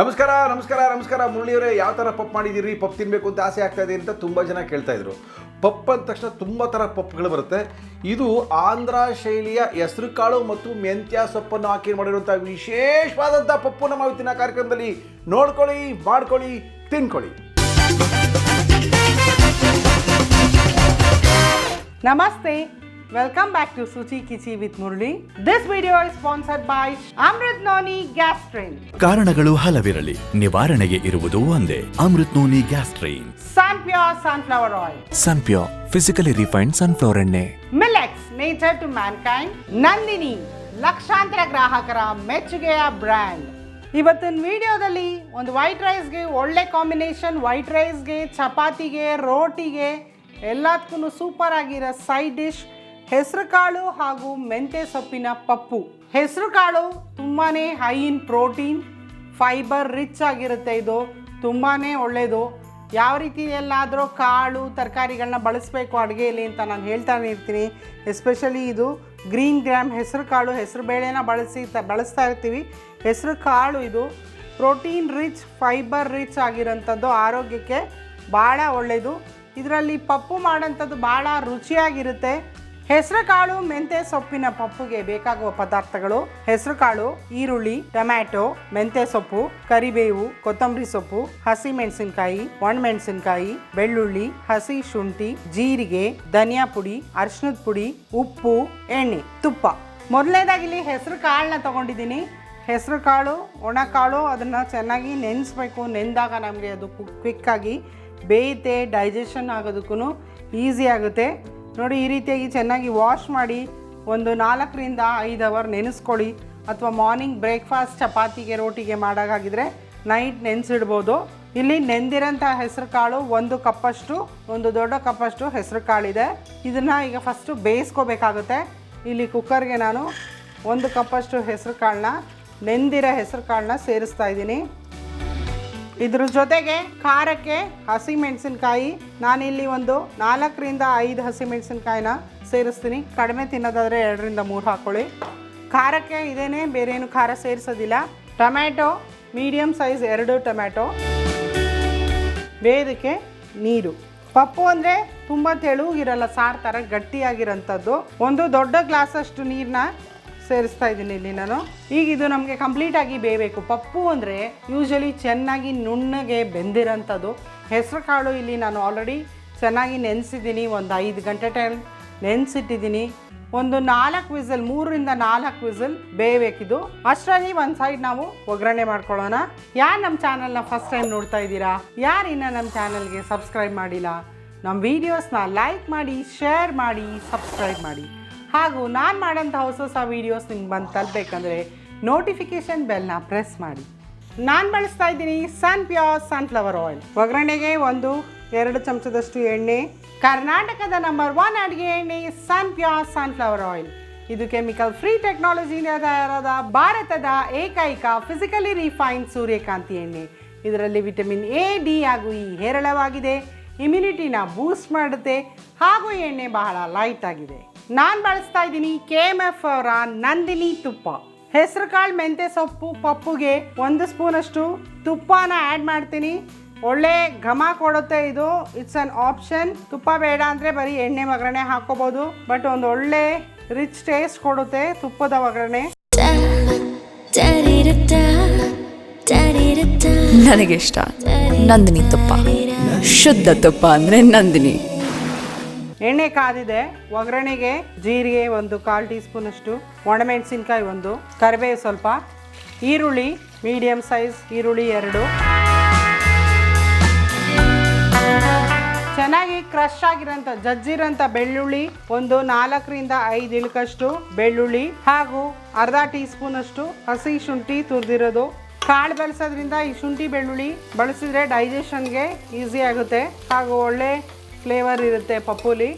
ನಮಸ್ಕಾರ ಮುರಳಿಯವರೇ, ಯಾವ ಥರ ಪಪ್ ಮಾಡಿದ್ದೀರಿ? ಪಪ್ ತಿನ್ನಬೇಕು ಅಂತ ಆಸೆ ಆಗ್ತಾ ಇದೆ ಅಂತ ತುಂಬ ಜನ ಕೇಳ್ತಾ ಇದ್ರು. ಪಪ್ ಅಂದ ತಕ್ಷಣ ತುಂಬ ಥರ ಪಪ್ಗಳು ಬರುತ್ತೆ. ಇದು ಆಂಧ್ರ ಶೈಲಿಯ ಹೆಸರು ಕಾಳು ಮತ್ತು ಮೆಂತ್ಯ ಸೊಪ್ಪನ್ನು ಹಾಕಿ ಮಾಡಿರುವಂಥ ವಿಶೇಷವಾದಂಥ ಪಪ್ಪು ನಮ್ಮ ಇವತ್ತಿನ ಕಾರ್ಯಕ್ರಮದಲ್ಲಿ ನೋಡ್ಕೊಳ್ಳಿ, ಮಾಡ್ಕೊಳ್ಳಿ, ತಿನ್ಕೊಳ್ಳಿ. Namaste. Welcome back to Suchi Kichi with Murli. This video is sponsored by Amrit Noni Gastrin. ಕಾರಣಗಳು ಹಲವಿರಲಿ, ನಿವಾರಣೆಗೆ ಇರುವುದು ಒಂದೇ. Amrut noni gastrin. Sunpure Sunflower Oil. Sunpure physically refined sunflower ಎಣ್ಣೆ. Millets, nature to mankind. Nandini, ಲಕ್ಷಾಂತರ ಗ್ರಾಹಕರ ಮೆಚ್ಚುಗೆಯ ಬ್ರ್ಯಾಂಡ್. ಇವತ್ತಿನ ವಿಡಿಯೋದಲ್ಲಿ ಒಂದು ವೈಟ್ ರೈಸ್ಗೆ ಒಳ್ಳೆ ಕಾಂಬಿನೇಷನ್. ವೈಟ್ ರೈಸ್ಗೆ, ಚಪಾತಿಗೆ, ರೋಟಿಗೆ ಎಲ್ಲದಕ್ಕೂ ಸೂಪರ್ ಆಗಿರೋ ಸೈಡ್ ಡಿಶ್ ಹೆಸರು ಕಾಳು ಹಾಗೂ ಮೆಂತ್ಯ ಸೊಪ್ಪಿನ ಪಪ್ಪು. ಹೆಸರು ಕಾಳು ತುಂಬಾ high in protein, fibre rich ಆಗಿರುತ್ತೆ. ಇದು ತುಂಬಾ ಒಳ್ಳೆಯದು. ಯಾವ ರೀತಿ ಎಲ್ಲಾದರೂ ಕಾಳು ತರಕಾರಿಗಳನ್ನ ಬಳಸಬೇಕು ಅಡುಗೆಯಲ್ಲಿ ಅಂತ ನಾನು ಹೇಳ್ತಾನೆ ಇರ್ತೀನಿ. ಎಸ್ಪೆಷಲಿ ಇದು ಗ್ರೀನ್ ಗ್ರಾಮ್ ಹೆಸರು ಕಾಳು, ಹೆಸರು ಬೇಳೆನ ಬಳಸ್ತಾ ಇರ್ತೀವಿ. ಹೆಸರು ಕಾಳು ಇದು ಪ್ರೋಟೀನ್ ರಿಚ್, ಫೈಬರ್ ರಿಚ್ ಆಗಿರೋಂಥದ್ದು, ಆರೋಗ್ಯಕ್ಕೆ ಭಾಳ ಒಳ್ಳೆಯದು. ಇದರಲ್ಲಿ ಪಪ್ಪು ಮಾಡೋಂಥದ್ದು ಭಾಳ ರುಚಿಯಾಗಿರುತ್ತೆ. ಹೆಸರು ಕಾಳು ಮೆಂತ್ಯ ಸೊಪ್ಪಿನ ಪಪ್ಪುಗೆ ಬೇಕಾಗುವ ಪದಾರ್ಥಗಳು: ಹೆಸರು ಕಾಳು, ಈರುಳ್ಳಿ, ಟೊಮ್ಯಾಟೊ, ಮೆಂತ್ಯ ಸೊಪ್ಪು, ಕರಿಬೇವು, ಕೊತ್ತಂಬರಿ ಸೊಪ್ಪು, ಹಸಿ ಮೆಣಸಿನಕಾಯಿ, ಒಣಮೆಣಸಿನಕಾಯಿ, ಬೆಳ್ಳುಳ್ಳಿ, ಹಸಿ ಶುಂಠಿ, ಜೀರಿಗೆ, ಧನಿಯಾ ಪುಡಿ, ಅರಿಶಿಣದ ಪುಡಿ, ಉಪ್ಪು, ಎಣ್ಣೆ, ತುಪ್ಪ. ಮೊದಲನೇದಾಗಿ ಇಲ್ಲಿ ಹೆಸರು ಕಾಳನ್ನ ತೊಗೊಂಡಿದ್ದೀನಿ. ಹೆಸರು ಕಾಳು, ಒಣಕಾಳು, ಅದನ್ನು ಚೆನ್ನಾಗಿ ನೆನೆಸ್ಬೇಕು. ನೆಂದಾಗ ನಮಗೆ ಅದು ಕ್ವಿಕ್ಕಾಗಿ ಬೇಯುತ್ತೆ, ಡೈಜೆಷನ್ ಆಗೋದಕ್ಕೂ ಈಸಿ ಆಗುತ್ತೆ. ನೋಡಿ, ಈ ರೀತಿಯಾಗಿ ಚೆನ್ನಾಗಿ ವಾಶ್ ಮಾಡಿ ಒಂದು 4 to 5 ಅವರ್ ನೆನೆಸ್ಕೊಳ್ಳಿ. ಅಥವಾ ಮಾರ್ನಿಂಗ್ ಬ್ರೇಕ್ಫಾಸ್ಟ್ ಚಪಾತಿಗೆ, ರೋಟಿಗೆ ಮಾಡೋಕ್ಕಾಗಿದ್ರೆ ನೈಟ್ ನೆನೆಸಿಡ್ಬೋದು. ಇಲ್ಲಿ ನೆಂದಿರೋಂಥ ಹೆಸರು ಕಾಳು 1 ಕಪ್ಪಷ್ಟು, ಒಂದು ದೊಡ್ಡ ಕಪ್ಪಷ್ಟು ಹೆಸರು ಕಾಳಿದೆ. ಇದನ್ನು ಈಗ ಫಸ್ಟು ಬೇಯಿಸ್ಕೋಬೇಕಾಗುತ್ತೆ. ಇಲ್ಲಿ ಕುಕ್ಕರ್ಗೆ ನಾನು 1 ಕಪ್ಪಷ್ಟು ಹೆಸರು ಕಾಳನ್ನ, ನೆಂದಿರೋ ಹೆಸರು ಕಾಳನ್ನ ಸೇರಿಸ್ತಾ ಇದ್ದೀನಿ. ಇದ್ರ ಜೊತೆಗೆ ಖಾರಕ್ಕೆ ಹಸಿಮೆಣಸಿನ್ಕಾಯಿ, ನಾನಿಲ್ಲಿ ಒಂದು 4 to 5 ಹಸಿಮೆಣಸಿನ್ಕಾಯಿನ ಸೇರಿಸ್ತೀನಿ. ಕಡಿಮೆ ತಿನ್ನೋದಾದರೆ 2 to 3 ಹಾಕ್ಕೊಳ್ಳಿ. ಖಾರಕ್ಕೆ ಇದೇನೆ, ಬೇರೆ ಏನು ಖಾರ ಸೇರಿಸೋದಿಲ್ಲ. Tomato medium size 2 tomato. ಬೇಯೋದಕ್ಕೆ ನೀರು. ಪಪ್ಪು ಅಂದರೆ ತುಂಬ ತೆಳುಗಿರಲ್ಲ, ಸಾರು ಥರ ಗಟ್ಟಿಯಾಗಿರೋಂಥದ್ದು. ಒಂದು ದೊಡ್ಡ ಗ್ಲಾಸಷ್ಟು ನೀರನ್ನ ಸೇರಿಸ್ತಾ ಇದ್ದೀನಿ ಇಲ್ಲಿ ನಾನು. ಈಗ ಇದು ನಮಗೆ ಕಂಪ್ಲೀಟಾಗಿ ಬೇಯಬೇಕು. ಪಪ್ಪು ಅಂದರೆ ಯೂಶಲಿ ಚೆನ್ನಾಗಿ ನುಣ್ಣಗೆ ಬೆಂದಿರೋಂಥದ್ದು. ಹೆಸರು ಕಾಳು ಇಲ್ಲಿ ನಾನು ಆಲ್ರೆಡಿ ಚೆನ್ನಾಗಿ ನೆನೆಸಿದ್ದೀನಿ. ಒಂದು 5 ಗಂಟೆ ಟೈಮ್ ನೆನೆಸಿಟ್ಟಿದ್ದೀನಿ. ಒಂದು 4 ವಿಸಲ್, 3 to 4 ವಿಸಲ್ ಬೇಯಬೇಕಿದು. ಅಷ್ಟರಲ್ಲಿ ಒಂದು ಸೈಡ್ ನಾವು ಒಗ್ಗರಣೆ ಮಾಡ್ಕೊಳ್ಳೋಣ. ಯಾರು ನಮ್ಮ ಚಾನಲ್ನ ಫಸ್ಟ್ ಟೈಮ್ ನೋಡ್ತಾ ಇದ್ದೀರಾ, ಯಾರು ಇನ್ನೂ ನಮ್ಮ ಚಾನಲ್ಗೆ ಸಬ್ಸ್ಕ್ರೈಬ್ ಮಾಡಿಲ್ಲ, ನಮ್ಮ ವೀಡಿಯೋಸ್ನ ಲೈಕ್ ಮಾಡಿ, ಶೇರ್ ಮಾಡಿ, ಸಬ್ಸ್ಕ್ರೈಬ್ ಮಾಡಿ. ಹಾಗೂ ನಾನು ಮಾಡೋಂಥ ಹೊಸ ವೀಡಿಯೋಸ್ ನಿಮ್ಗೆ ಬಂದು ತಲುಪಬೇಕಂದ್ರೆ ನೋಟಿಫಿಕೇಷನ್ ಬೆಲ್ನ ಪ್ರೆಸ್ ಮಾಡಿ. ನಾನು ಬಳಸ್ತಾ ಇದ್ದೀನಿ ಸನ್ಪ್ಯೂರ್ ಸನ್ಫ್ಲವರ್ ಆಯಿಲ್. ಒಗ್ಗರಣೆಗೆ 1-2 ಚಮಚದಷ್ಟು ಎಣ್ಣೆ. ಕರ್ನಾಟಕದ ನಂಬರ್ 1 ಅಡುಗೆ ಎಣ್ಣೆ ಸನ್ಪ್ಯೂರ್ ಸನ್ಫ್ಲವರ್ ಆಯಿಲ್. ಇದು ಕೆಮಿಕಲ್ ಫ್ರೀ ಟೆಕ್ನಾಲಜಿಯಿಂದ ತಯಾರಾದ ಭಾರತದ ಏಕೈಕ ಫಿಸಿಕಲಿ ರಿಫೈನ್ಡ್ ಸೂರ್ಯಕಾಂತಿ ಎಣ್ಣೆ. ಇದರಲ್ಲಿ ವಿಟಮಿನ್ ಎ, ಡಿ ಹಾಗೂ ಇ ಹೇರಳವಾಗಿದೆ. ಇಮ್ಯುನಿಟಿನ ಬೂಸ್ಟ್ ಮಾಡುತ್ತೆ ಹಾಗೂ ಎಣ್ಣೆ ಬಹಳ ಲೈಟ್ ಆಗಿದೆ. ನಾನು ಬಳಸ್ತಾ ಇದ್ದೀನಿ KMF ಅವರ ನಂದಿನಿ ತುಪ್ಪ. ಹೆಸರು ಕಾಳು ಮೆಂತ್ಯ ಸೊಪ್ಪು ಪಪ್ಪುಗೆ 1 ಸ್ಪೂನಷ್ಟು ತುಪ್ಪನ ಆ್ಯಡ್ ಮಾಡ್ತೀನಿ. ಒಳ್ಳೆ ಘಮ ಕೊಡುತ್ತೆ ಇದು. It's an option. ತುಪ್ಪ ಬೇಡ ಅಂದರೆ ಬರೀ ಎಣ್ಣೆ ಒಗ್ಗರಣೆ ಹಾಕೋಬೋದು, ಬಟ್ ಒಂದು ಒಳ್ಳೆ ರಿಚ್ ಟೇಸ್ಟ್ ಕೊಡುತ್ತೆ ತುಪ್ಪದ ಒಗ್ಗರಣೆ. ನನಗೆ ಇಷ್ಟ ನಂದಿನಿ ತುಪ್ಪ. ಶುದ್ಧ ತುಪ್ಪ ಅಂದರೆ ನಂದಿನಿ. ಎಣ್ಣೆ ಕಾದಿದೆ. ಒಗ್ಗರಣೆಗೆ ಜೀರಿಗೆ 1/4 ಟೀ ಸ್ಪೂನಷ್ಟು, ಒಣಮೆಣಸಿನ್ಕಾಯಿ 1, ಕರಿಬೇವು ಸ್ವಲ್ಪ, ಈರುಳ್ಳಿ ಮೀಡಿಯಮ್ ಸೈಜ್ ಈರುಳ್ಳಿ 2, ಚೆನ್ನಾಗಿ ಕ್ರಷ್ ಆಗಿರೋಂಥ ಜಜ್ಜಿರೋಂಥ ಬೆಳ್ಳುಳ್ಳಿ 4 to 5 ಇಳುಕಷ್ಟು ಬೆಳ್ಳುಳ್ಳಿ, ಹಾಗೂ ಅರ್ಧ ಟೀ ಸ್ಪೂನಷ್ಟು ಹಸಿ ಶುಂಠಿ ತುರಿದಿರೋದು. ಕಾಳು ಬಳಸೋದ್ರಿಂದ ಈ ಶುಂಠಿ ಬೆಳ್ಳುಳ್ಳಿ ಬಳಸಿದ್ರೆ ಡೈಜೆಷನ್ಗೆ ಈಸಿ ಆಗುತ್ತೆ ಹಾಗೂ ಒಳ್ಳೆ ಫ್ಲೇವರ್ ಇರುತ್ತೆ ಪಪ್ಪುಲಿ.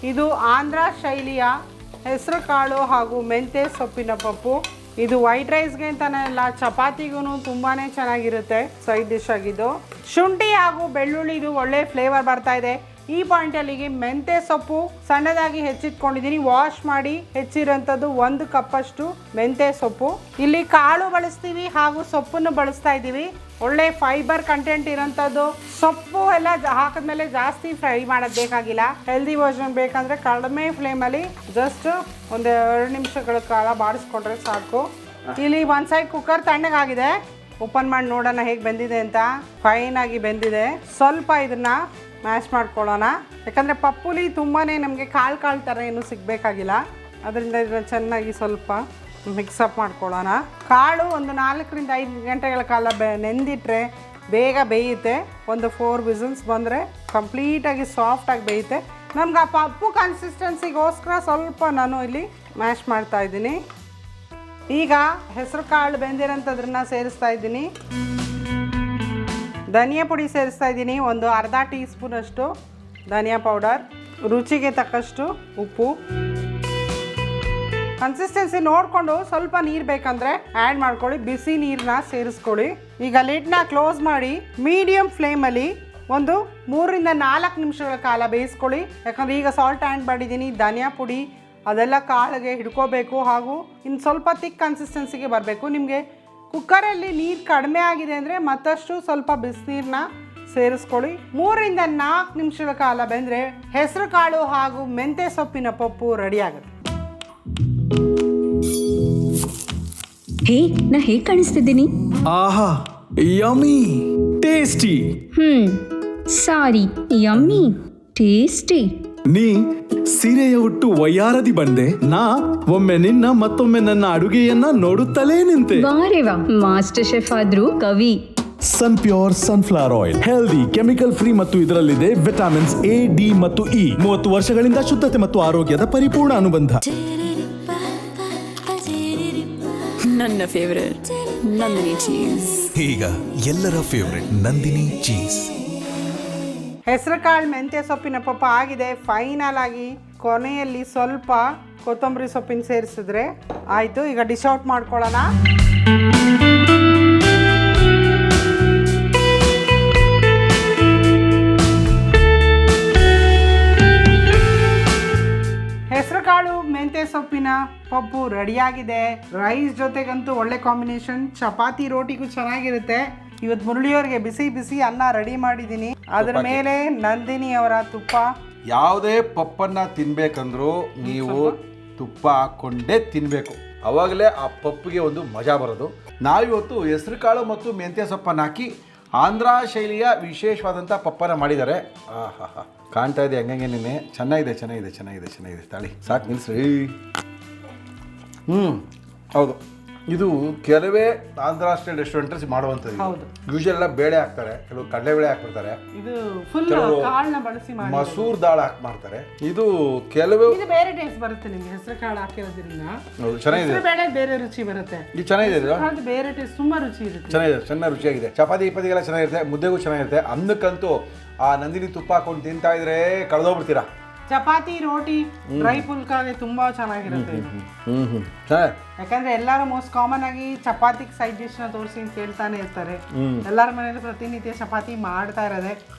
ಇದು ಆಂಧ್ರ ಶೈಲಿಯ ಹೆಸರು ಕಾಳು ಹಾಗೂ ಮೆಂತ್ಯ ಸೊಪ್ಪಿನ ಪಪ್ಪು. ಇದು ವೈಟ್ ರೈಸ್ಗೆ ಅಂತಲೇ ಅಲ್ಲ, ಚಪಾತಿಗೂ ತುಂಬಾ ಚೆನ್ನಾಗಿರುತ್ತೆ ಸೈಡ್ ಡಿಶ್ ಆಗಿದ್ದು. ಶುಂಠಿ ಹಾಗೂ ಬೆಳ್ಳುಳ್ಳಿದು ಒಳ್ಳೆ ಫ್ಲೇವರ್ ಬರ್ತಾ ಇದೆ. ಈ ಪಾಯಿಂಟಲ್ಲಿಗೆ ಮೆಂತ್ಯ ಸೊಪ್ಪು ಸಣ್ಣದಾಗಿ ಹೆಚ್ಚಿಟ್ಕೊಂಡಿದ್ದೀನಿ. ವಾಶ್ ಮಾಡಿ ಹೆಚ್ಚಿರೋಂಥದ್ದು 1 ಕಪ್ಪಷ್ಟು ಮೆಂತ್ಯ ಸೊಪ್ಪು. ಇಲ್ಲಿ ಕಾಳು ಬಳಸ್ತೀವಿ ಹಾಗೂ ಸೊಪ್ಪನ್ನು ಬಳಸ್ತಾ ಇದ್ದೀವಿ. ಒಳ್ಳೆ ಫೈಬರ್ ಕಂಟೆಂಟ್ ಇರೋಂಥದ್ದು. ಸೊಪ್ಪು ಎಲ್ಲ ಹಾಕಿದ್ಮೇಲೆ ಜಾಸ್ತಿ ಫ್ರೈ ಮಾಡೋದು ಬೇಕಾಗಿಲ್ಲ. ಹೆಲ್ದಿ ವರ್ಷನ್ ಬೇಕಂದ್ರೆ ಕಡಿಮೆ ಫ್ಲೇಮಲ್ಲಿ ಜಸ್ಟ್ ಒಂದು 2 ನಿಮಿಷಗಳ ಕಾಲ ಬಾಡಿಸ್ಕೊಂಡ್ರೆ ಸಾಕು. ಇಲ್ಲಿ ಒಂದು ಸೈಡ್ ಕುಕ್ಕರ್ ತಣ್ಣಗಾಗಿದೆ. ಓಪನ್ ಮಾಡಿ ನೋಡೋಣ ಹೇಗೆ ಬೆಂದಿದೆ ಅಂತ. ಫೈನ್ ಆಗಿ ಬೆಂದಿದೆ. ಸ್ವಲ್ಪ ಇದನ್ನ ಮ್ಯಾಶ್ ಮಾಡ್ಕೊಳ್ಳೋಣ. ಯಾಕಂದರೆ ಪಪ್ಪುಲಿ ತುಂಬಾ ನಮಗೆ ಕಾಳು ಥರ ಏನೂ ಸಿಗಬೇಕಾಗಿಲ್ಲ. ಅದರಿಂದ ಇದನ್ನು ಚೆನ್ನಾಗಿ ಸ್ವಲ್ಪ ಮಿಕ್ಸಪ್ ಮಾಡ್ಕೊಳ್ಳೋಣ. ಕಾಳು ಒಂದು 4 ರಿಂದ 5 ಗಂಟೆಗಳ ಕಾಲ ನೆಂದಿಟ್ರೆ ಬೇಗ ಬೇಯುತ್ತೆ. ಒಂದು 4 ವಿಸಿಲ್ಸ್ ಬಂದರೆ ಕಂಪ್ಲೀಟಾಗಿ ಸಾಫ್ಟಾಗಿ ಬೇಯುತ್ತೆ. ನಮ್ಗೆ ಆ ಪಪ್ಪು ಕನ್ಸಿಸ್ಟೆನ್ಸಿಗೋಸ್ಕರ ಸ್ವಲ್ಪ ನಾನು ಇಲ್ಲಿ ಮ್ಯಾಶ್ ಮಾಡ್ತಾ ಇದ್ದೀನಿ. ಈಗ ಹೆಸರು ಕಾಳು ಬೆಂದಿರೋಂಥದ್ರನ್ನ ಸೇರಿಸ್ತಾ ಇದ್ದೀನಿ. ಧನಿಯಾ ಪುಡಿ ಸೇರಿಸ್ತಾ ಇದ್ದೀನಿ. ಒಂದು ಅರ್ಧ ಟೀ ಸ್ಪೂನಷ್ಟು ಧನಿಯಾ ಪೌಡರ್, ರುಚಿಗೆ ತಕ್ಕಷ್ಟು ಉಪ್ಪು. ಕನ್ಸಿಸ್ಟೆನ್ಸಿ ನೋಡಿಕೊಂಡು ಸ್ವಲ್ಪ ನೀರು ಬೇಕಂದರೆ ಆ್ಯಡ್ ಮಾಡ್ಕೊಳ್ಳಿ. ಬಿಸಿ ನೀರನ್ನ ಸೇರಿಸ್ಕೊಳ್ಳಿ. ಈಗ ಲಿಡ್ನ ಕ್ಲೋಸ್ ಮಾಡಿ ಮೀಡಿಯಮ್ ಫ್ಲೇಮಲ್ಲಿ ಒಂದು 3 ರಿಂದ 4 ನಿಮಿಷಗಳ ಕಾಲ ಬೇಯಿಸ್ಕೊಳ್ಳಿ. ಯಾಕಂದರೆ ಈಗ ಸಾಲ್ಟ್ ಆ್ಯಡ್ ಮಾಡಿದ್ದೀನಿ, ಧನಿಯಾ ಪುಡಿ ಅದೆಲ್ಲ ಕಾಳಿಗೆ ಹಿಡ್ಕೋಬೇಕು ಹಾಗೂ ಇನ್ನು ಸ್ವಲ್ಪ ತಿಕ್ ಕನ್ಸಿಸ್ಟೆನ್ಸಿಗೆ ಬರಬೇಕು. ನಿಮಗೆ ಕುಕ್ಕರಲ್ಲಿ ನೀರು ಕಡಿಮೆ ಆಗಿದೆ ಅಂದರೆ ಮತ್ತಷ್ಟು ಸ್ವಲ್ಪ ಬಿಸಿನೀರನ್ನ ಸೇರಿಸ್ಕೊಳ್ಳಿ. 3 ರಿಂದ 4 ನಿಮಿಷಗಳ ಕಾಲ ಬೆಂದರೆ ಹೆಸರು ಕಾಳು ಹಾಗೂ ಮೆಂತ್ಯ ಸೊಪ್ಪಿನ ಪಪ್ಪು ರೆಡಿ ಆಗುತ್ತೆ. ಹೇ, ನಾ ಹೇಗೆ ಕಾಣಿಸ್ತಿದ್ದೀನಿ? ಆಹಾ, ಯಮ್ಮಿ, ಟೇಸ್ಟಿ. ಸಾರಿ, ಯಮ್ಮಿ, ಟೇಸ್ಟಿ. ನೀ ಸೀರೆಯ ಹುಟ್ಟು ವಯ್ಯಾರದಿ ಬಂದೆ. ನಾ ಒಮ್ಮೆ ನಿನ್ನ ಮತ್ತೊಮ್ಮೆ ನನ್ನ ಅಡುಗೆಯನ್ನ ನೋಡುತ್ತಲೇ ನಿಂತೆ. ವಾರೆ ವಾ, ಮಾಸ್ಟರ್ ಶೆಫ್ ಆದ್ರೂ Kavi. Sun pure sunflower oil, healthy, chemical free ಮತ್ತು ಇದರಲ್ಲಿದೆ ವಿಟಮಿನ್ಸ್ A, D ಮತ್ತು E. 30 ವರ್ಷಗಳಿಂದ ಶುದ್ಧತೆ ಮತ್ತು ಆರೋಗ್ಯದ ಪರಿಪೂರ್ಣ ಅನುಬಂಧ. ನನ್ನ ಫೇವರೇಟ್ ನಂದಿನಿ ಚೀಸ್. ಈಗ ಎಲ್ಲರ ಫೇವರೆಟ್ ನಂದಿನಿ ಚೀಸ್. ಹೆಸರು ಕಾಳು ಮೆಂತ್ಯ ಸೊಪ್ಪಿನ ಪಪ್ಪ ಆಗಿದೆ. ಫೈನಲ್ ಆಗಿ ಕೊನೆಯಲ್ಲಿ ಸ್ವಲ್ಪ ಕೊತ್ತಂಬರಿ ಸೊಪ್ಪಿನ ಸೇರಿಸಿದ್ರೆ ಆಯಿತು. ಈಗ ಡಿಶ್ ಔಟ್ ಮಾಡ್ಕೊಳ್ಳೋಣ. ಹೆಸರು ಕಾಳು ಮೆಂತ್ಯ ಸೊಪ್ಪಿನ ಪಪ್ಪು ರೆಡಿಯಾಗಿದೆ. ರೈಸ್ ಜೊತೆಗಂತೂ ಒಳ್ಳೆ ಕಾಂಬಿನೇಷನ್. ಚಪಾತಿ ರೋಟಿಗೂ ಚೆನ್ನಾಗಿರುತ್ತೆ. ಇವತ್ತು ಮುರಳಿಯವರಿಗೆ ಬಿಸಿ ಬಿಸಿ ಅನ್ನ ರೆಡಿ ಮಾಡಿದ್ದೀನಿ. ಅದರ ಮೇಲೆ ನಂದಿನಿ ಅವರ ತುಪ್ಪ. ಯಾವುದೇ ಪಪ್ಪನ್ನು ತಿನ್ಬೇಕಂದ್ರೂ ನೀವು ತುಪ್ಪ ಹಾಕ್ಕೊಂಡೇ ತಿನ್ನಬೇಕು. ಅವಾಗಲೇ ಆ ಪಪ್ಪಿಗೆ ಒಂದು ಮಜಾ ಬರೋದು. ನಾವಿವತ್ತು ಹೆಸರು ಕಾಳು ಮತ್ತು ಮೆಂತ್ಯ ಸೊಪ್ಪನ್ನು ಹಾಕಿ ಆಂಧ್ರ ಶೈಲಿಯ ವಿಶೇಷವಾದಂಥ ಪಪ್ಪನ ಮಾಡಿದ್ದಾರೆ. ಆಹಾ, ಕಾಣ್ತಾ ಇದೆ ಹಂಗಂಗೆ ನಿನ್ನೆ. ಚೆನ್ನಾಗಿದೆ ತಾಳಿ ಸಾಕು ನಿಲ್ಲಿಸ್ರಿ. ಹೌದು, ಇದು ಕೆಲವೇ ಆಂಧ್ರ ಸ್ಟೈಲ್ ರೆಸ್ಟೋರೆಂಟ್ಸ್ ಮಾಡುವಂಥದ್ದು. ಹೌದು, ಯೂಶಲ್ ಎಲ್ಲ ಬೇಳೆ ಹಾಕ್ತಾರೆ, ಕೆಲವು ಕಡಲೆಬೇಳೆ ಹಾಕ್ಬಿಡ್ತಾರೆ, ಇದು ಫುಲ್ ಕಾಳನ್ನ ಬಳಸಿ ಮಾಡಿ ಮಸೂರ್ ದಾಲ್ ಹಾಕಿ ಮಾಡ್ತಾರೆ. ಇದು ಕೆಲವು ಇದು ಬೇರೆ ಟೇಸ್ಟ್ ಬರುತ್ತೆ ನಿಮಗೆ. ಹೆಸರು ಕಾಳು ಹಾಕಿರೋದ್ರಿಂದ ಹೌದು, ಚೆನ್ನಾಗಿದೆ. ಬೇಳೆ ಬೇರೆ ರುಚಿ ಬರುತ್ತೆ. ಇದು ಚೆನ್ನಾಗಿದೆ, ಅದು ಬೇರೆ ಟೇಸ್ಟ್, ತುಂಬಾ ರುಚಿ ಇರುತ್ತೆ. ಚೆನ್ನಾಗಿ ರುಚಿಯಾಗಿದೆ. ಚಪಾತಿ ಇಪ್ಪತ್ತಿಗೆಲ್ಲ ಚೆನ್ನಾಗಿರುತ್ತೆ, ಮುದ್ದೆಗೂ ಚೆನ್ನಾಗಿರುತ್ತೆ. ಅನ್ನಕ್ಕಂತೂ ಆ ನಂದಿನಿ ತುಪ್ಪ ಹಾಕೊಂಡು ತಿಂತಾ ಇದ್ರೆ ಕಳೆದೋಗ್ಬಿಡ್ತೀರಾ. ಚಪಾತಿ ರೋಟಿ ಡ್ರೈ ಪುಲ್ಕಾಗೆ ತುಂಬಾ ಚೆನ್ನಾಗಿರುತ್ತೆ. ಯಾಕಂದ್ರೆ ಎಲ್ಲರೂ ಮೋಸ್ಟ್ ಕಾಮನ್ ಆಗಿ ಚಪಾತಿಗೆ ಸೈಡ್ ಡಿಶ್ ನ ತೋರಿಸಿ ಅಂತ ಕೇಳ್ತಾನೆ ಇರ್ತಾರೆ. ಎಲ್ಲರ ಮನೇಲಿ ಪ್ರತಿನಿತ್ಯ ಚಪಾತಿ ಮಾಡ್ತಾ ಇರೋದೆ.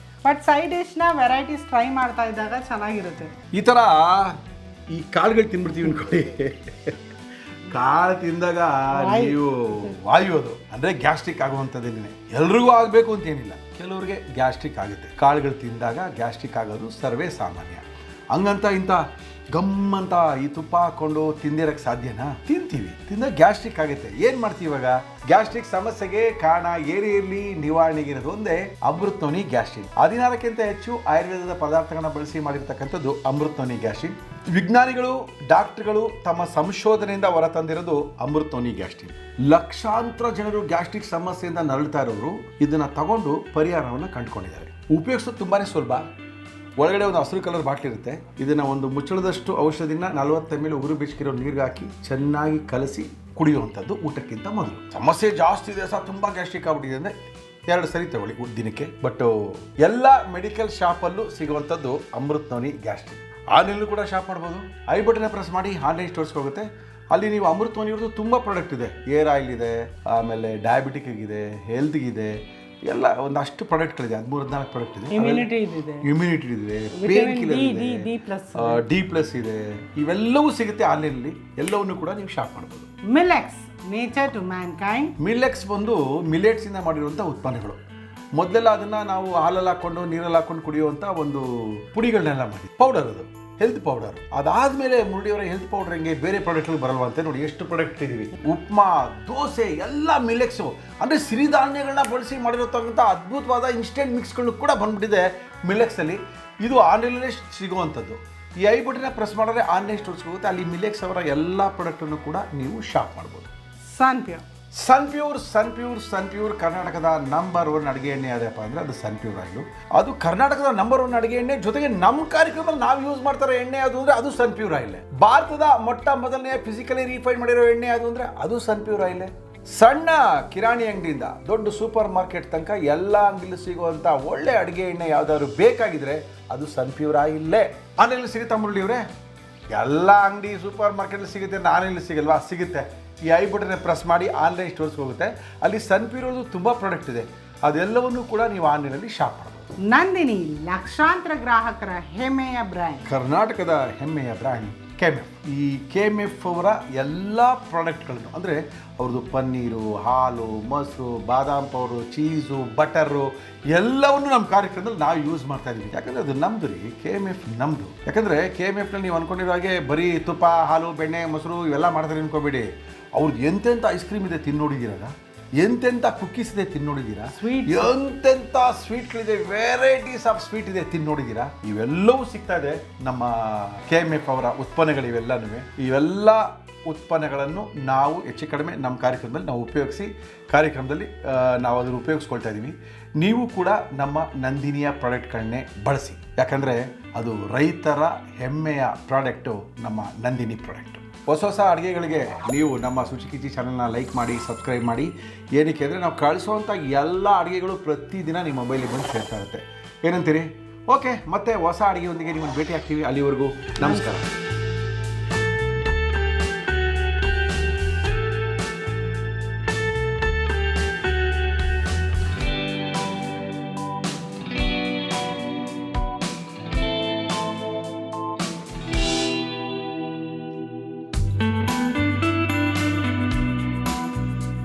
ಬಟ್ ಸೈಡ್ ಡಿಶ್ ನ ವೆರೈಟೀಸ್ ಟ್ರೈ ಮಾಡ್ತಾ ಇದ್ದಾಗ ಚೆನ್ನಾಗಿರುತ್ತೆ. ಈ ಥರ ಈ ಕಾಳುಗಳು ತಿನ್ಬಿಡ್ತೀವಿ ಅನ್ಕೊಳ್ಳಿ. ಕಾಳು ತಿಂದಾಗ ನೀವು ವಾಯುವುದು ಅಂದರೆ ಗ್ಯಾಸ್ಟ್ರಿಕ್ ಆಗುವಂಥದ್ದೇನೆ. ಎಲ್ರಿಗೂ ಆಗಬೇಕು ಅಂತೇನಿಲ್ಲ, ಕೆಲವ್ರಿಗೆ ಗ್ಯಾಸ್ಟ್ರಿಕ್ ಆಗುತ್ತೆ. ಕಾಳುಗಳು ತಿಂದಾಗ ಗ್ಯಾಸ್ಟ್ರಿಕ್ ಆಗೋದು ಸರ್ವೇ ಸಾಮಾನ್ಯ. ಹಂಗಂತ ಇಂಥ ಗಮ್ಮಂತ ಈ ತುಪ್ಪ ಹಾಕ್ಕೊಂಡು ತಿಂದಿರಕ್ಕೆ ಸಾಧ್ಯನಾ? ತಿಂತೀವಿ, ತಿಂದಾಗ ಗ್ಯಾಸ್ಟ್ರಿಕ್ ಆಗುತ್ತೆ. ಏನು ಮಾಡ್ತೀವಿ ಇವಾಗ? ಗ್ಯಾಸ್ಟ್ರಿಕ್ ಸಮಸ್ಯೆಗೆ ಕಾರಣ ಏನೇ ಇರಲಿ ನಿವಾರಣೆಗಿರೋದು ಒಂದೇ ಅಮೃತನೋನಿ ಗ್ಯಾಸ್ಟ್ರಿನ್. 16ಕ್ಕಿಂತ ಹೆಚ್ಚು ಆಯುರ್ವೇದದ ಪದಾರ್ಥಗಳನ್ನ ಬಳಸಿ ಮಾಡಿರ್ತಕ್ಕಂಥದ್ದು ಅಮೃತನೋನಿ ಗ್ಯಾಸ್ಟ್ರಿನ್. ವಿಜ್ಞಾನಿಗಳು, ಡಾಕ್ಟರ್ಗಳು ತಮ್ಮ ಸಂಶೋಧನೆಯಿಂದ ಹೊರತಂದಿರೋದು ಅಮೃತನೋನಿ ಗ್ಯಾಸ್ಟ್ರಿನ್. ಲಕ್ಷಾಂತರ ಜನರು ಗ್ಯಾಸ್ಟ್ರಿಕ್ ಸಮಸ್ಯೆಯಿಂದ ನರಳ್ತಾ ಇರೋರು ಇದನ್ನು ತಗೊಂಡು ಪರಿಹಾರವನ್ನು ಕಂಡುಕೊಂಡಿದ್ದಾರೆ. ಉಪಯೋಗಿಸೋದು ತುಂಬಾ ಸುಲಭ. ಒಳಗಡೆ ಒಂದು ಹಸಿರು ಕಲರ್ ಬಾಟ್ಲಿ ಇರುತ್ತೆ. ಇದನ್ನು ಒಂದು ಮುಚ್ಚಳದಷ್ಟು ಔಷಧಿನ 40 ml ಉಗುರು ಬೆಚ್ಚಗಿರೋ ನೀರಿಗೆ ಹಾಕಿ ಚೆನ್ನಾಗಿ ಕಲಸಿ ಕುಡಿಯುವಂಥದ್ದು ಊಟಕ್ಕಿಂತ ಮೊದಲು. ಸಮಸ್ಯೆ ಜಾಸ್ತಿ ಇದೆ ಸರ್, ತುಂಬ ಗ್ಯಾಸ್ಟ್ರಿಕ್ ಆಗ್ಬಿಟ್ಟಿದೆ ಅಂದರೆ 2 ಸರಿ ತಗೊಳ್ಳಿ ದಿನಕ್ಕೆ. ಬಟ್ ಎಲ್ಲ ಮೆಡಿಕಲ್ ಶಾಪಲ್ಲೂ ಸಿಗುವಂಥದ್ದು ಅಮೃತನೋನಿ ಗ್ಯಾಸ್ಟ್ರಿಕ್. ಆನ್ಲೈನಲ್ಲೂ ಕೂಡ ಶಾಪ್ ಮಾಡ್ಬೋದು. ಐ ಬಟನ್ನ ಪ್ರೆಸ್ ಮಾಡಿ ಆನ್ಲೈನ್ ಸ್ಟೋರ್ಸ್ಗೆ ಹೋಗುತ್ತೆ. ಅಲ್ಲಿ ನೀವು ಅಮೃತನೋನಿ ಇರೋದು ತುಂಬ ಪ್ರಾಡಕ್ಟ್ ಇದೆ. ಏರ್ ಆಯಿಲ್ ಇದೆ, ಆಮೇಲೆ ಡಯಾಬಿಟಿಕ್ಗಿದೆ, ಹೆಲ್ತ್ಗಿದೆ, ಎಲ್ಲ ಒಂದಷ್ಟು ಪ್ರಾಡಕ್ಟ್ಗಳಿದೆ, 13-14 ಪ್ರಾಡಕ್ಟ್ ಇದೆ. ಇಮ್ಯುನಿಟಿ ಇದೆ, ಪೇನ್ ಕಿಲ್ಲರ್ ಇದೆ, D+ ಇದೆ. ಇವೆಲ್ಲವೂ ಸಿಗುತ್ತೆ ಆನ್ಲೈನಲ್ಲಿ. ಎಲ್ಲವನ್ನೂ ಕೂಡ ನೀವು ಶಾಪ್ ಮಾಡ್ಬೋದು. ಮಿಲೆಕ್ಸ್ ನೇಚರ್ ಟು ಮ್ಯಾನ್ಕೈಂಡ್. ಮಿಲೆಕ್ಸ್ ಬಂದು ಮಿಲೆಟ್ಸಿಂದ ಮಾಡಿರುವಂಥ ಉತ್ಪನ್ನಗಳು. ಮೊದಲೆಲ್ಲ ಅದನ್ನು ನಾವು ಹಾಲಲ್ಲಿ ಹಾಕ್ಕೊಂಡು ನೀರಲ್ಲಿ ಹಾಕ್ಕೊಂಡು ಕುಡಿಯುವಂಥ ಒಂದು ಪುಡಿಗಳನ್ನೆಲ್ಲ ಮಾಡಿ ಪೌಡರ್, ಅದು ಹೆಲ್ತ್ ಪೌಡರ್. ಅದಾದಮೇಲೆ ಮುರಳಿಯವರ ಹೆಲ್ತ್ ಪೌಡರ್ ಹೆಂಗೆ ಬೇರೆ ಪ್ರಾಡಕ್ಟ್ಗಳು ಬರಲ್ವಂತೆ ನೋಡಿ, ಎಷ್ಟು ಪ್ರಾಡಕ್ಟ್ ಇದ್ದೀವಿ. ಉಪ್ಮಾ, ದೋಸೆ ಎಲ್ಲ ಮಿಲೆಕ್ಸು, ಅಂದರೆ ಸಿರಿಧಾನ್ಯಗಳನ್ನ ಬಳಸಿ ಮಾಡಿರತಕ್ಕಂಥ ಅದ್ಭುತವಾದ ಇನ್ಸ್ಟೆಂಟ್ ಮಿಕ್ಸ್ಗಳು ಕೂಡ ಬಂದ್ಬಿಟ್ಟಿದೆ ಮಿಲೆಕ್ಸಲ್ಲಿ. ಇದು ಆನ್ಲೈನಲ್ಲೇ ಸಿಗುವಂಥದ್ದು. ಈ ಐ ಬಟನ್ನ ಪ್ರೆಸ್ ಮಾಡಿದ್ರೆ ಆನ್ಲೈನ್ ಸ್ಟೋರ್ಸ್ಗೆ ಹೋಗುತ್ತೆ. ಅಲ್ಲಿ ಮಿಲೆಕ್ಸ್ ಅವರ ಎಲ್ಲ ಪ್ರಾಡಕ್ಟನ್ನು ಕೂಡ ನೀವು ಶಾಪ್ ಮಾಡ್ಬೋದು. ಸನ್ಪ್ಯೂರ್ ಕರ್ನಾಟಕದ ನಂಬರ್ 1 ಅಡುಗೆ ಎಣ್ಣೆ ಯಾವುದಪ್ಪ ಅಂದರೆ ಅದು ಸನ್ಪ್ಯೂರ್ ಆಯಿಲು. ಅದು ಕರ್ನಾಟಕದ ನಂಬರ್ 1 ಅಡುಗೆ ಎಣ್ಣೆ. ಜೊತೆಗೆ ನಮ್ಮ ಕಾರ್ಯಕ್ರಮದಲ್ಲಿ ನಾವು ಯೂಸ್ ಮಾಡ್ತಾರೆ ಎಣ್ಣೆ ಅದು ಅಂದರೆ ಅದು ಸನ್ಪ್ಯೂರ್ ಆಯಿಲ್. ಭಾರತದ ಮೊದಲನೇ ಫಿಸಿಕಲಿ ರಿಫೈನ್ ಮಾಡಿರೋ ಎಣ್ಣೆ ಅದು ಅಂದರೆ ಅದು ಸನ್ಪ್ಯೂರ್ ಆಯಿಲ್. ಸಣ್ಣ ಕಿರಾಣಿ ಅಂಗಡಿಯಿಂದ ದೊಡ್ಡ ಸೂಪರ್ ಮಾರ್ಕೆಟ್ ತನಕ ಎಲ್ಲ ಅಂಗಡಿಲಿ ಸಿಗುವಂಥ ಒಳ್ಳೆ ಅಡುಗೆ ಎಣ್ಣೆ ಯಾವುದಾದ್ರು ಬೇಕಾಗಿದ್ರೆ ಅದು ಸನ್ಪ್ಯೂರ್ ಆಯಿಲ್ಲೇ. ಆನ್ಲೈನಲ್ಲಿ ಸಿಗುತ್ತಾ ಮುರಳಿಯವರೇ? ಎಲ್ಲ ಅಂಗಡಿ ಸೂಪರ್ ಮಾರ್ಕೆಟಲ್ಲಿ ಸಿಗುತ್ತೆ, ಆನ್ಲೈನಲ್ಲಿ ಸಿಗಲ್ವಾ? ಸಿಗುತ್ತೆ. ಈ ಐ ಬಟನ್ನ ಪ್ರೆಸ್ ಮಾಡಿ ಆನ್ಲೈನ್ ಸ್ಟೋರ್ಸ್ಗೆ ಹೋಗುತ್ತೆ. ಅಲ್ಲಿ ಸನ್ಪ್ಯೂರೋದು ತುಂಬ ಪ್ರಾಡಕ್ಟ್ ಇದೆ. ಅದೆಲ್ಲವನ್ನೂ ಕೂಡ ನೀವು ಆನ್ಲೈನಲ್ಲಿ ಶಾಪ್ ಮಾಡ್ಬೋದು. ನಂದಿನಿ ಲಕ್ಷಾಂತರ ಗ್ರಾಹಕರ ಹೆಮ್ಮೆಯ ಬ್ರ್ಯಾಂಡ್, ಕರ್ನಾಟಕದ ಹೆಮ್ಮೆಯ ಬ್ರ್ಯಾಂಡ್ KMF. ಈ KMF ಅವರ ಎಲ್ಲ ಪ್ರಾಡಕ್ಟ್ಗಳನ್ನು ಅಂದರೆ ಅವ್ರದ್ದು ಪನ್ನೀರು, ಹಾಲು, ಮೊಸರು, ಬಾದಾಮ್ ಪೌಡ್ರು, ಚೀಸು, ಬಟರು ಎಲ್ಲವನ್ನು ನಮ್ಮ ಕಾರ್ಯಕ್ರಮದಲ್ಲಿ ನಾವು ಯೂಸ್ ಮಾಡ್ತಾ ಇದ್ದೀವಿ. ಯಾಕಂದರೆ ಅದು ನಮ್ಮದು ರೀ, KMF ನಮ್ಮದು. ಯಾಕಂದರೆ KMFನಲ್ಲಿ ನೀವು ಅಂದ್ಕೊಂಡಿರೋ ಹಾಗೆ ಬರೀ ತುಪ್ಪ, ಹಾಲು, ಬೆಣ್ಣೆ, ಮೊಸರು ಇವೆಲ್ಲ ಮಾಡ್ತಾರೆ ಅನ್ಕೋಬೇಡಿ. ಅವ್ರದ್ದು ಎಂತೆಂಥ ಐಸ್ ಕ್ರೀಮ್ ಇದೆ ತಿನ್ನೋಡಿದ್ದೀರ, ಎಂತೆಂಥ ಕುಕ್ಕೀಸ್ ಇದೆ ತಿನ್ನೋಡಿದ್ದೀರಾ, ಎಂತೆಂಥ ಸ್ವೀಟ್ಗಳಿದೆ, ವೆರೈಟೀಸ್ ಆಫ್ ಸ್ವೀಟ್ ಇದೆ ತಿನ್ನೋಡಿದ್ದೀರಾ. ಇವೆಲ್ಲವೂ ಸಿಗ್ತಾ ಇದೆ ನಮ್ಮ KMF ಅವರ ಉತ್ಪನ್ನಗಳಿವೆಲ್ಲನೂ. ಇವೆಲ್ಲ ಉತ್ಪನ್ನಗಳನ್ನು ನಾವು ಹೆಚ್ಚು ಕಡಿಮೆ ನಮ್ಮ ಕಾರ್ಯಕ್ರಮದಲ್ಲಿ ನಾವು ಉಪಯೋಗಿಸಿ ಕಾರ್ಯಕ್ರಮದಲ್ಲಿ ನಾವು ಅದನ್ನು ಉಪಯೋಗಿಸ್ಕೊಳ್ತಾ ಇದ್ದೀವಿ. ನೀವು ಕೂಡ ನಮ್ಮ ನಂದಿನಿಯ ಪ್ರಾಡಕ್ಟ್ಗಳನ್ನೇ ಬಳಸಿ. ಯಾಕಂದರೆ ಅದು ರೈತರ ಹೆಮ್ಮೆಯ ಪ್ರಾಡಕ್ಟು ನಮ್ಮ ನಂದಿನಿ ಪ್ರಾಡಕ್ಟು. ಹೊಸ ಅಡುಗೆಗಳಿಗೆ ನೀವು ನಮ್ಮ ಸುಚಿಕಿಚಿ ಚಾನಲ್ನ ಲೈಕ್ ಮಾಡಿ, ಸಬ್ಸ್ಕ್ರೈಬ್ ಮಾಡಿ. ಏನಕ್ಕೆ ಅಂದರೆ ನಾವು ಕಳಿಸುವಂಥ ಎಲ್ಲ ಅಡುಗೆಗಳು ಪ್ರತಿದಿನ ನಿಮ್ಮ ಮೊಬೈಲಿಗೆ ಬಂದು ಸೇರ್ತಾ ಇರುತ್ತೆ. ಏನಂತೀರಿ? ಓಕೆ, ಮತ್ತೆ ಹೊಸ ಅಡುಗೆಯೊಂದಿಗೆ ನಿಮ್ಮನ್ನು ಭೇಟಿ ಆಗ್ತೀವಿ. ಅಲ್ಲಿವರೆಗೂ ನಮಸ್ಕಾರ.